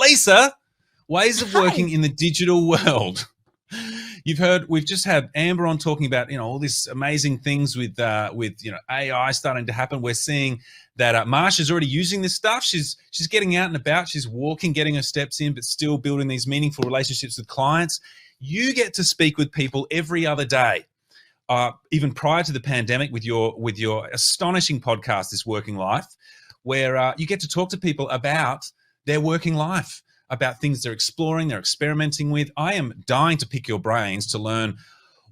Lisa, ways of working Hi. in the digital world. You've heard, we've just had Amber on talking about, all these amazing things with AI starting to happen. We're seeing that Marsha's already using this stuff. She's getting out and about. She's walking, getting her steps in, but still building these meaningful relationships with clients. You get to speak with people every other day, even prior to the pandemic, with your astonishing podcast, This Working Life, where you get to talk to people about their working life, about things they're exploring, they're experimenting with. I am dying to pick your brains to learn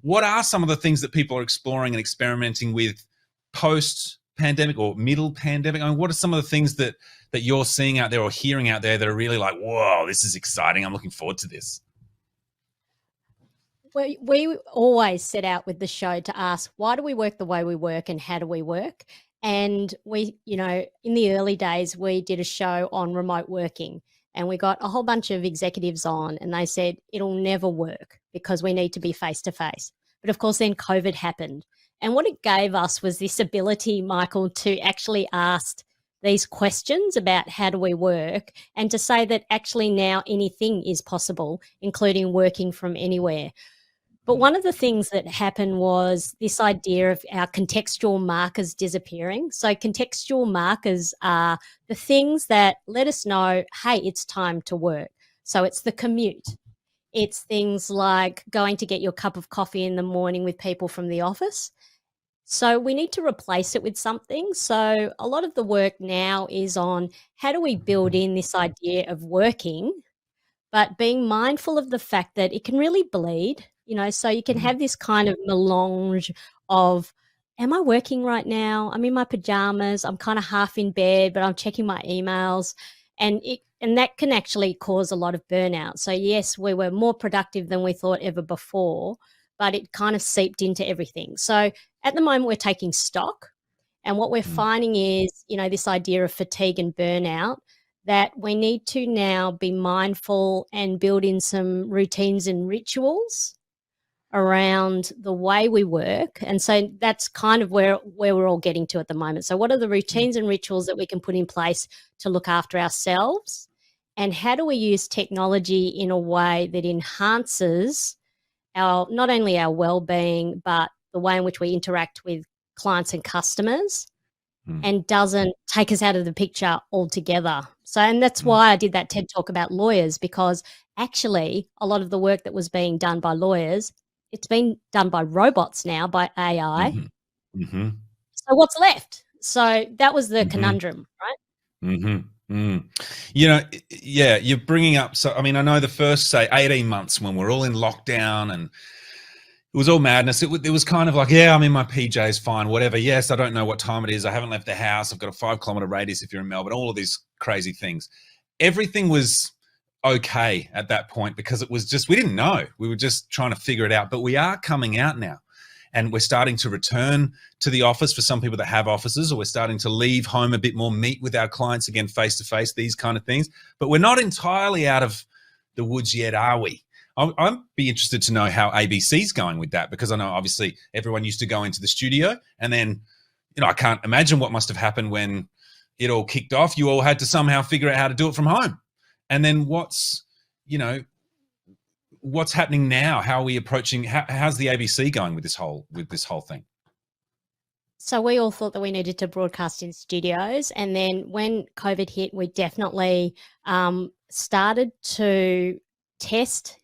what are some of the things that people are exploring and experimenting with post-pandemic or middle pandemic. I mean, what are some of the things that you're seeing out there or hearing out there that are really like, whoa, this is exciting. I'm looking forward to this. We always set out with the show to ask, why do we work the way we work and how do we work? And we, in the early days, we did a show on remote working and we got a whole bunch of executives on and they said, it'll never work because we need to be face to face. But of course, then COVID happened. And what it gave us was this ability, Michael, to actually ask these questions about how do we work and to say that actually now anything is possible, including working from anywhere. But one of the things that happened was this idea of our contextual markers disappearing. So contextual markers are the things that let us know, hey, it's time to work. So it's the commute. It's things like going to get your cup of coffee in the morning with people from the office. So we need to replace it with something. So a lot of the work now is on how do we build in this idea of working, but being mindful of the fact that it can really bleed. So you can have this kind of melange of, am I working right now? I'm in my pajamas. I'm kind of half in bed, but I'm checking my emails. And that can actually cause a lot of burnout. So yes, we were more productive than we thought ever before, but it kind of seeped into everything. So at the moment we're taking stock. And what we're finding is, this idea of fatigue and burnout, that we need to now be mindful and build in some routines and rituals around the way we work. And so that's kind of where we're all getting to at the moment. So what are the routines and rituals that we can put in place to look after ourselves? And how do we use technology in a way that enhances not only our well-being, but the way in which we interact with clients and customers and doesn't take us out of the picture altogether. So, and that's why I did that TED Talk about lawyers, because actually a lot of the work that was being done by lawyers, it's been done by robots now, by AI. So what's left? So that was the conundrum, right? Yeah, you're bringing up, so I mean, I know the first, say, 18 months when we're all in lockdown and it was all madness. It was kind of like, yeah, I'm in my PJs, fine, whatever. Yes, I don't know what time it is. I haven't left the house. I've got a 5-kilometer radius if you're in Melbourne, all of these crazy things. Everything was okay at that point because it was just, we didn't know. We were just trying to figure it out. But we are coming out now and we're starting to return to the office for some people that have offices, or we're starting to leave home a bit more, meet with our clients again face to face, these kind of things. But we're not entirely out of the woods yet, are we? I'd be interested to know how ABC's going with that, because I know obviously everyone used to go into the studio and then, I can't imagine what must have happened when it all kicked off. You all had to somehow figure out how to do it from home. And then what's happening now? How are we approaching, how's the ABC going with this whole thing? So we all thought that we needed to broadcast in studios. And then when COVID hit, we definitely started to test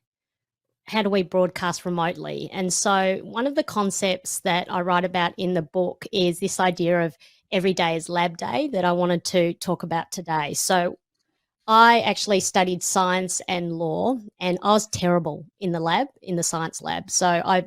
how do we broadcast remotely. And so one of the concepts that I write about in the book is this idea of every day is lab day that I wanted to talk about today. So I actually studied science and law, and I was terrible in the science lab. So I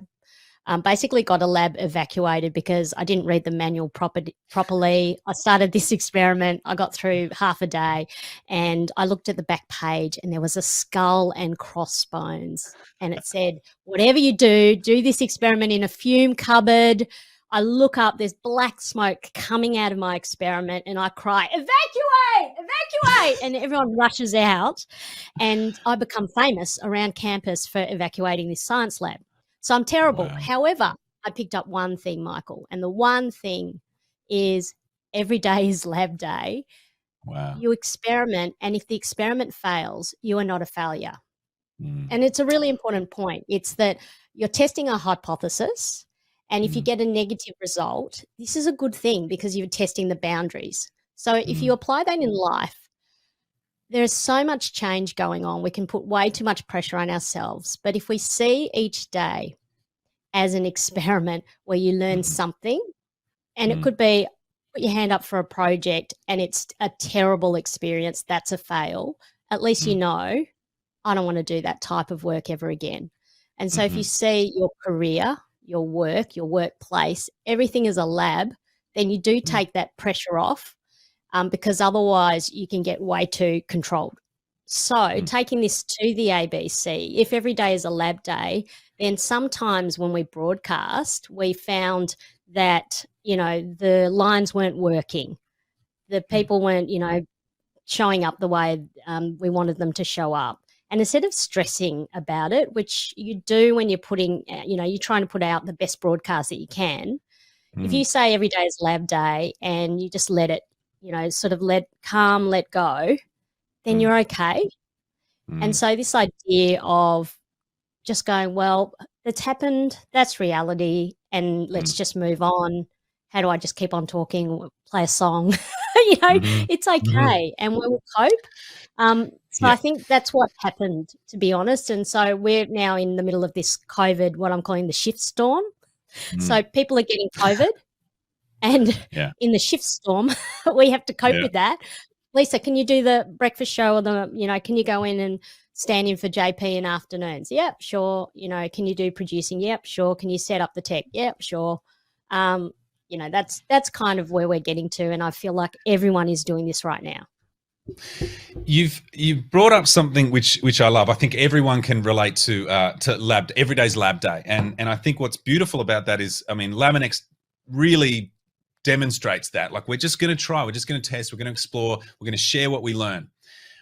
basically got a lab evacuated because I didn't read the manual properly. I started this experiment. I got through half a day and I looked at the back page and there was a skull and crossbones. And it said, whatever you do this experiment in a fume cupboard. I look up, there's black smoke coming out of my experiment and I cry, evacuate, evacuate. And everyone rushes out and I become famous around campus for evacuating this science lab. So I'm terrible. Wow. However, I picked up one thing, Michael, and the one thing is every day is lab day. Wow. You experiment, and if the experiment fails, you are not a failure. Mm. And it's a really important point. It's that you're testing a hypothesis, and if you get a negative result, this is a good thing because you're testing the boundaries. So if you apply that in life, there's so much change going on. We can put way too much pressure on ourselves. But if we see each day as an experiment where you learn something, and it could be put your hand up for a project and it's a terrible experience, that's a fail. At least you know, I don't want to do that type of work ever again. And so if you see your career, your work, your workplace, everything as a lab, then you do take that pressure off, because otherwise you can get way too controlled. So taking this to the ABC, if every day is a lab day, then sometimes when we broadcast, we found that, the lines weren't working. The people weren't, showing up the way we wanted them to show up. And instead of stressing about it, which you do when you're putting, you're trying to put out the best broadcast that you can, if you say every day is lab day and you just let it, sort of let go, then you're okay. And so this idea of just going, well, it's happened, that's reality, and let's just move on. How do I just keep on talking, play a song? It's okay, and we will cope. So I think that's what happened, to be honest. And so we're now in the middle of this COVID, what I'm calling the shift storm. So people are getting COVID, and in the shift storm, we have to cope with that. Lisa, can you do the breakfast show, or can you go in and stand in for JP in afternoons? Yep, sure. Can you do producing? Yep, sure. Can you set up the tech? Yep, sure. That's kind of where we're getting to, and I feel like everyone is doing this right now. You've brought up something which I love. I think everyone can relate to lab. Every day's lab day, and I think what's beautiful about that is, Laminex really demonstrates that. Like, we're just going to try, we're just going to test, we're going to explore, we're going to share what we learn,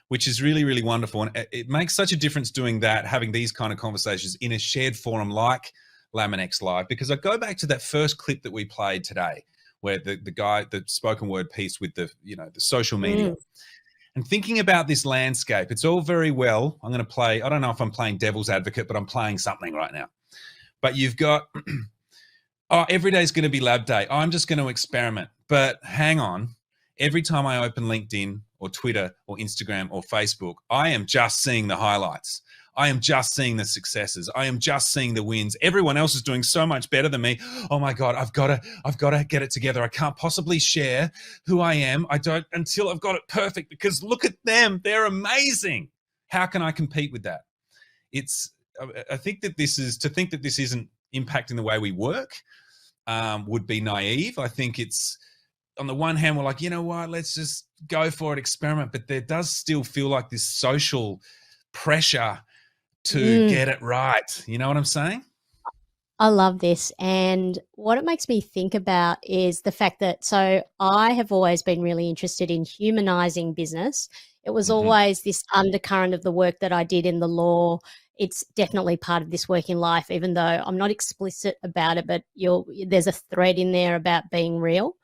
which is really, really wonderful. And it makes such a difference doing that, having these kind of conversations in a shared forum like LaminexLIVE, because I go back to that first clip that we played today, where the guy, the spoken word piece with the social media. And thinking about this landscape, it's all very well. I'm going to play, I don't know if I'm playing devil's advocate, but I'm playing something right now. But you've got, every day is going to be lab day. I'm just going to experiment. But hang on, every time I open LinkedIn or Twitter or Instagram or Facebook, I am just seeing the highlights. I am just seeing the successes. I am just seeing the wins. Everyone else is doing so much better than me. Oh my God, I've got to get it together. I can't possibly share who I am. Until I've got it perfect, because look at them. They're amazing. How can I compete with that? I think that this isn't impacting the way we work would be naive. I think it's, on the one hand, we're like, you know what, let's just go for it, experiment. But there does still feel like this social pressure to get it right. You know what I'm saying? I love this. And what it makes me think about is the fact that, so I have always been really interested in humanizing business. It was always this undercurrent of the work that I did in the law. It's definitely part of this work in life, even though I'm not explicit about it, but there's a thread in there about being real.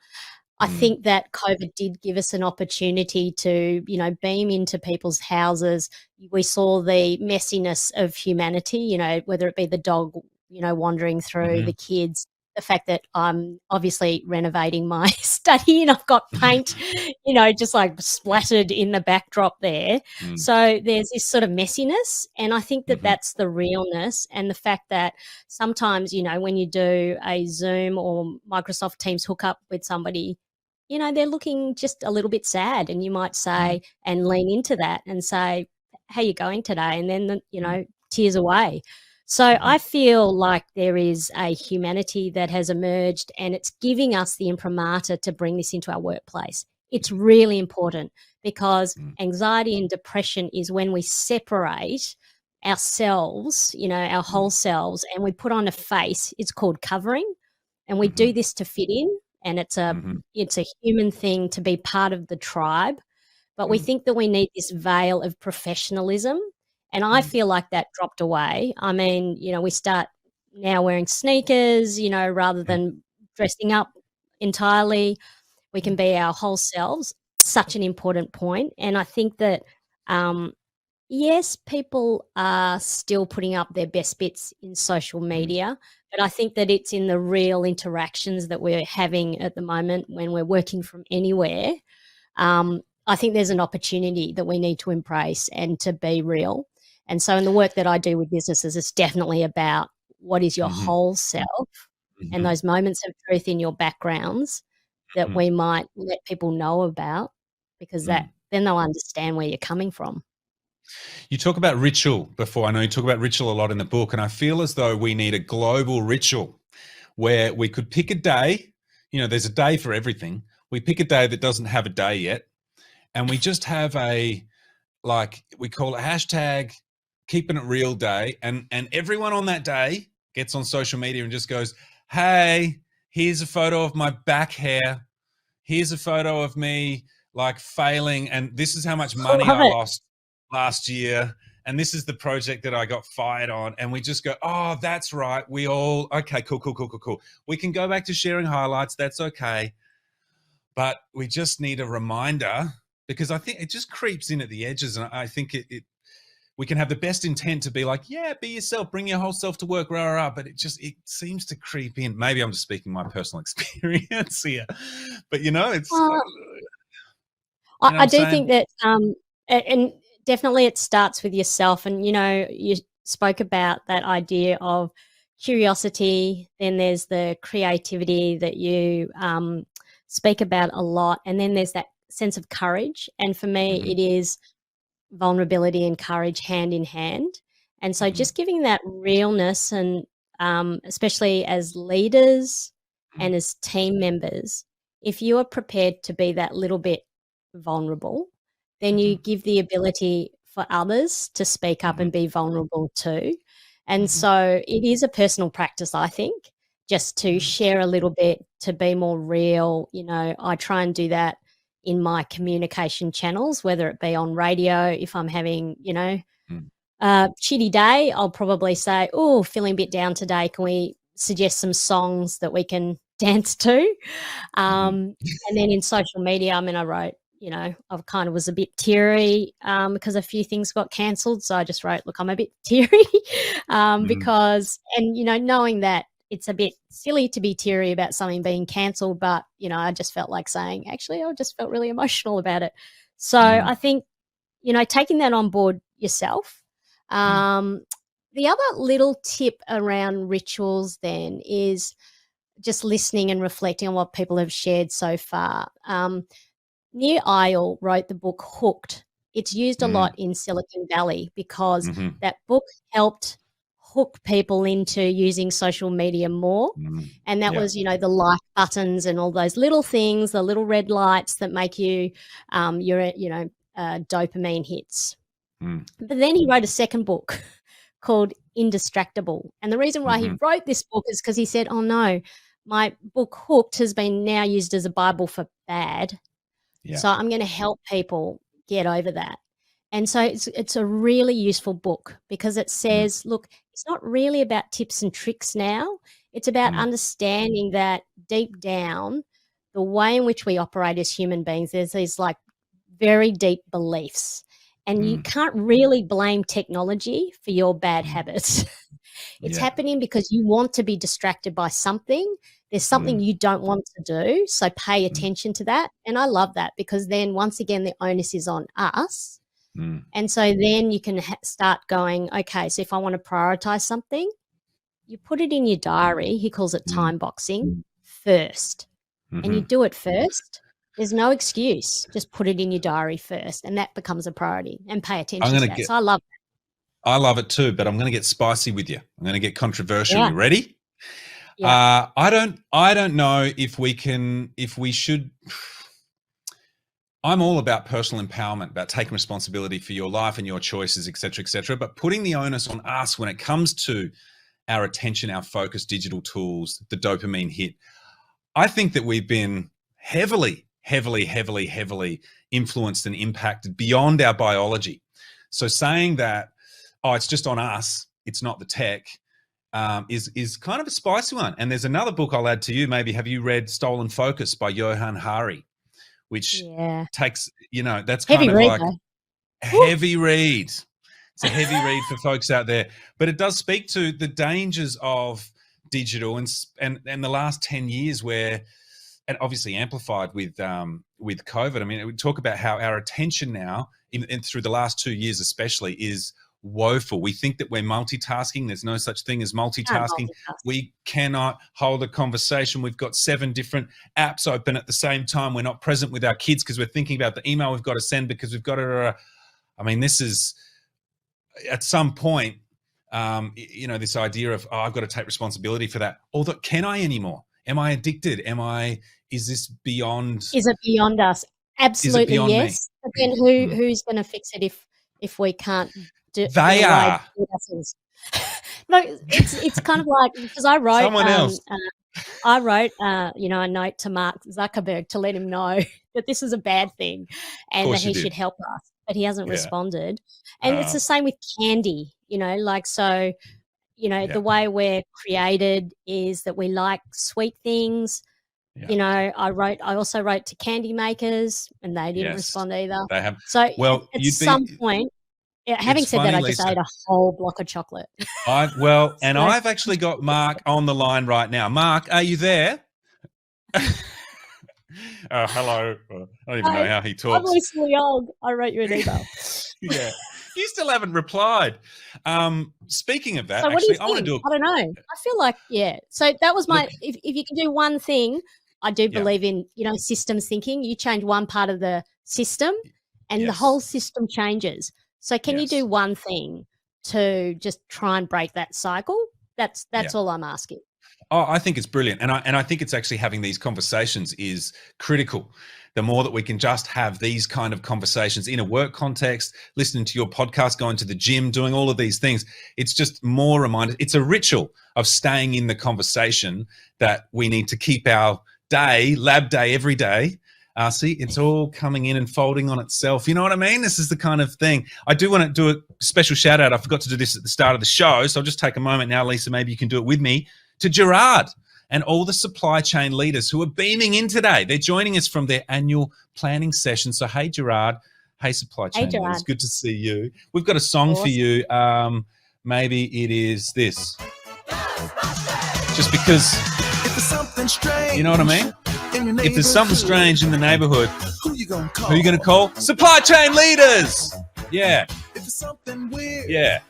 I think that COVID did give us an opportunity to, beam into people's houses. We saw the messiness of humanity, whether it be the dog, wandering through, the kids, the fact that I'm obviously renovating my study and I've got paint, just like splattered in the backdrop there. So there's this sort of messiness. And I think that that's the realness, and the fact that sometimes, when you do a Zoom or Microsoft Teams hookup with somebody, they're looking just a little bit sad, and you might say, and lean into that and say, how you going today? And then, tears away. So I feel like there is a humanity that has emerged, and it's giving us the imprimatur to bring this into our workplace. It's really important, because anxiety and depression is when we separate ourselves, our whole selves, and we put on a face. It's called covering, and we do this to fit in. And it's a human thing to be part of the tribe, but we think that we need this veil of professionalism, and I feel like that dropped away. I mean, we start now wearing sneakers, rather than dressing up entirely. We can be our whole selves. such an important point. And I think that, yes, people are still putting up their best bits in social media, but I think that it's in the real interactions that we're having at the moment when we're working from anywhere. I think there's an opportunity that we need to embrace and to be real. And so in the work that I do with businesses, it's definitely about what is your whole self and those moments of truth in your backgrounds that we might let people know about, because then they'll understand where you're coming from. You talk about ritual before. I know you talk about ritual a lot in the book, and I feel as though we need a global ritual where we could pick a day. You know, there's a day for everything. We pick a day that doesn't have a day yet, and we just have we call it hashtag keeping it real day. And everyone on that day gets on social media and just goes, hey, here's a photo of my back hair. Here's a photo of me like failing. And this is how much money I lost last year. And this is the project that I got fired on. And we just go, oh, that's right. Okay, cool. We can go back to sharing highlights. That's okay. But we just need a reminder, because I think it just creeps in at the edges. And I think we can have the best intent to be like, yeah, be yourself, bring your whole self to work, but it seems to creep in. Maybe I'm just speaking my personal experience here, but it's. I do think that, and definitely it starts with yourself. And, you spoke about that idea of curiosity. Then there's the creativity that you speak about a lot. And then there's that sense of courage. And for me, it is vulnerability and courage hand in hand. And so just giving that realness, and especially as leaders and as team members, if you are prepared to be that little bit vulnerable, then you give the ability for others to speak up and be vulnerable too. And so it is a personal practice, I think, just to share a little bit, to be more real. I try and do that in my communication channels, whether it be on radio. If I'm having, a shitty day, I'll probably say, oh, feeling a bit down today. Can we suggest some songs that we can dance to? And then in social media, I wrote, I kind of was a bit teary because a few things got cancelled. So I just wrote, look, I'm a bit teary because, knowing that it's a bit silly to be teary about something being cancelled, but, I just felt like saying, actually, I just felt really emotional about it. So I think, taking that on board yourself. The other little tip around rituals then is just listening and reflecting on what people have shared so far. Nir Eyal wrote the book Hooked. It's used a lot in Silicon Valley because that book helped hook people into using social media more. And that was, the like buttons and all those little things, the little red lights that make you your dopamine hits. But then he wrote a second book called Indistractable. And the reason why he wrote this book is because he said, oh no, my book Hooked has been now used as a Bible for bad. So I'm going to help people get over that. And so it's a really useful book because it says, look, it's not really about tips and tricks now. It's about understanding that deep down, the way in which we operate as human beings, there's these like very deep beliefs. And you can't really blame technology for your bad habits. It's happening because you want to be distracted by something. There's something you don't want to do, so pay attention to that. And I love that because then once again, the onus is on us. And so then you can start going, okay, so if I want to prioritize something, you put it in your diary. He calls it time boxing first. And you do it first. There's no excuse. Just put it in your diary first, and that becomes a priority, and pay attention to that. So I love that. I love it too, but I'm going to get spicy with you. I'm going to get controversial. You ready? Yeah. I don't know if we should. I'm all about personal empowerment, about taking responsibility for your life and your choices, et cetera, but putting the onus on us when it comes to our attention, our focus, digital tools, the dopamine hit. I think that we've been heavily influenced and impacted beyond our biology. So saying that, oh, it's just on us, it's not the tech, is kind of a spicy one. And there's another book I'll add to you. Maybe have you read Stolen Focus by Johann Hari, which Yeah. takes, that's Heavy kind of read, like though. heavy read. It's a heavy read for folks out there, but it does speak to the dangers of digital and the last 10 years where, and obviously amplified with COVID. I mean, we talk about how our attention now, in through the last 2 years especially, is woeful. We think that we're multitasking. There's no such thing as Can't multitasking. multitask. We cannot hold a conversation. We've got 7 different apps open at the same time. We're not present with our kids because we're thinking about the email we've got to send because we've got to. I mean, this is at some point, this idea of, I've got to take responsibility for that. Although, can I anymore? Am I addicted? Is this beyond? Is it beyond us? Absolutely, beyond me? yes. But then who's going to fix it if we can't do it? They are. No, it's kind of like, because I wrote Someone else. I wrote a note to Mark Zuckerberg to let him know that this is a bad thing and that he should help us, but he hasn't responded. And it's the same with candy, the way we're created is that we like sweet things. I also wrote to candy makers and they didn't respond either. They have. So well, at some point, having said that, I just ate a whole block of chocolate. I've actually got Mark on the line right now. Mark, are you there? Hello. I don't even know how he talks. I'm Lisa Leong. I wrote you an email. Yeah. You still haven't replied. Speaking of that, so what actually, do you think? I don't know. I feel like, So that was my, if you can do one thing, I do believe in, systems thinking. You change one part of the system and the whole system changes. So can you do one thing to just try and break that cycle? That's all I'm asking. Oh, I think it's brilliant. And I think it's actually having these conversations is critical. The more that we can just have these kind of conversations in a work context, listening to your podcast, going to the gym, doing all of these things, it's just more reminder. It's a ritual of staying in the conversation that we need to keep our lab day every day. See, it's all coming in and folding on itself. You know what I mean? This is the kind of thing. I do want to do a special shout out. I forgot to do this at the start of the show. So I'll just take a moment now, Lisa, maybe you can do it with me, to Gerard and all the supply chain leaders who are beaming in today. They're joining us from their annual planning session. So, hey, Gerard. Hey, supply chain leaders. Good to see you. We've got a song for you. Maybe it is this. Just because, you know what I mean? If there's something strange in the neighborhood, who you gonna call? Supply chain leaders. Yeah. If it's something weird. Yeah.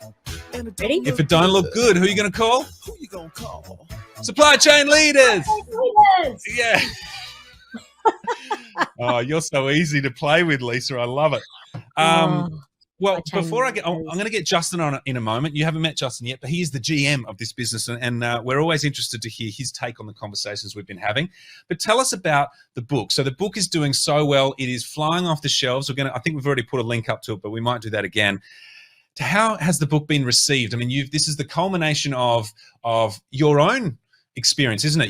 Ready? If it don't look good, who you gonna call? Who you gonna call? Supply chain leaders. Yeah. Oh, you're so easy to play with, Lisa. I love it. Well, before I get, I'm going to get Justin on in a moment. You haven't met Justin yet, but he is the GM of this business, and we're always interested to hear his take on the conversations we've been having. But tell us about the book. So the book is doing so well; it is flying off the shelves. I think we've already put a link up to it, but we might do that again. How has the book been received? I mean, this is the culmination of your own experience, isn't it?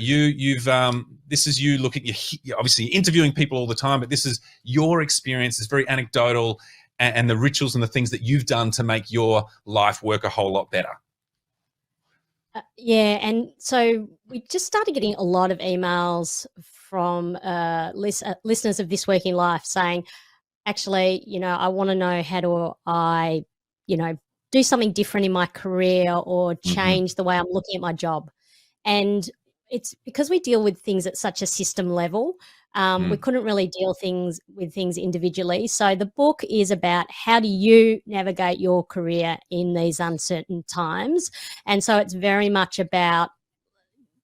This is you looking, you're obviously interviewing people all the time, but this is your experience. It's very anecdotal. And the rituals and the things that you've done to make your life work a whole lot better. And so we just started getting a lot of emails from listeners of This Working Life saying, actually, I want to know how do I, do something different in my career or change the way I'm looking at my job. And it's because we deal with things at such a system level. We couldn't really deal with things individually. So the book is about how do you navigate your career in these uncertain times. And so it's very much about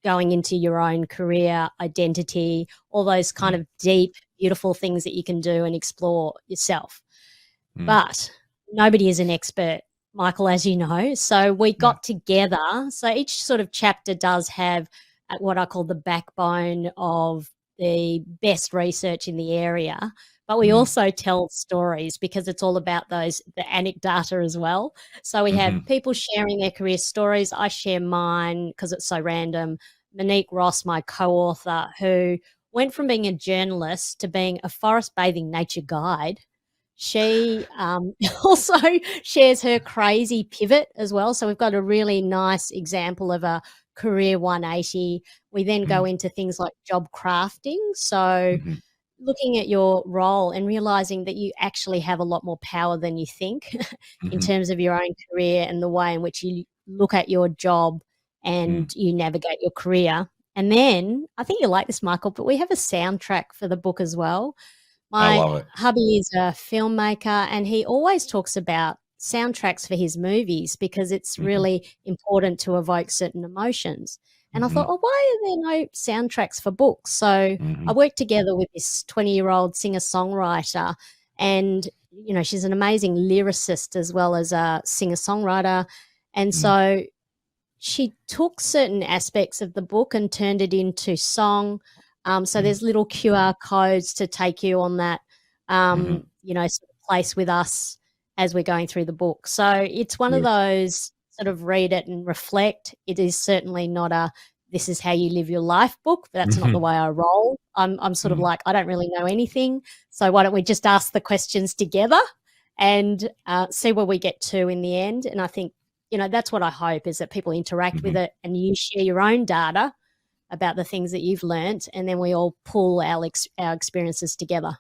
going into your own career identity, all those kind of deep, beautiful things that you can do and explore yourself. But nobody is an expert, Michael, as you know. So we got together. So each sort of chapter does have what I call the backbone of the best research in the area, but we also tell stories because it's all about the anecdata as well. So we have people sharing their career stories. I share mine because it's so random. Monique Ross, my co-author, who went from being a journalist to being a forest bathing nature guide. She also shares her crazy pivot as well. So we've got a really nice example of a career 180. We then go into things like job crafting. So looking at your role and realizing that you actually have a lot more power than you think in Mhm. terms of your own career and the way in which you look at your job Mm. and you navigate your career. And then I think you like this, Michael, but we have a soundtrack for the book as well. I My love it. hubby is a filmmaker and he always talks about soundtracks for his movies because it's Mhm. really important to evoke certain emotions. And I thought, Mhm. oh, why are there no soundtracks for books? So I Mhm. worked together with this 20-year-old singer-songwriter, and she's an amazing lyricist as well as a singer-songwriter. And Mm. so she took certain aspects of the book and turned it into song. So Mm. there's little QR codes to take you on that, Mhm. sort of place with us as we're going through the book. So it's one of Good. those sort of read it and reflect. It is certainly not a this is how you live your life book. That's not the Mhm. way I roll. I'm sort of Mm. like, I don't really know anything. So why don't we just ask the questions together and see where we get to in the end? And I think that's what I hope is that people interact with Mhm. it and you share your own data about the things that you've learnt, and then we all pull our experiences together.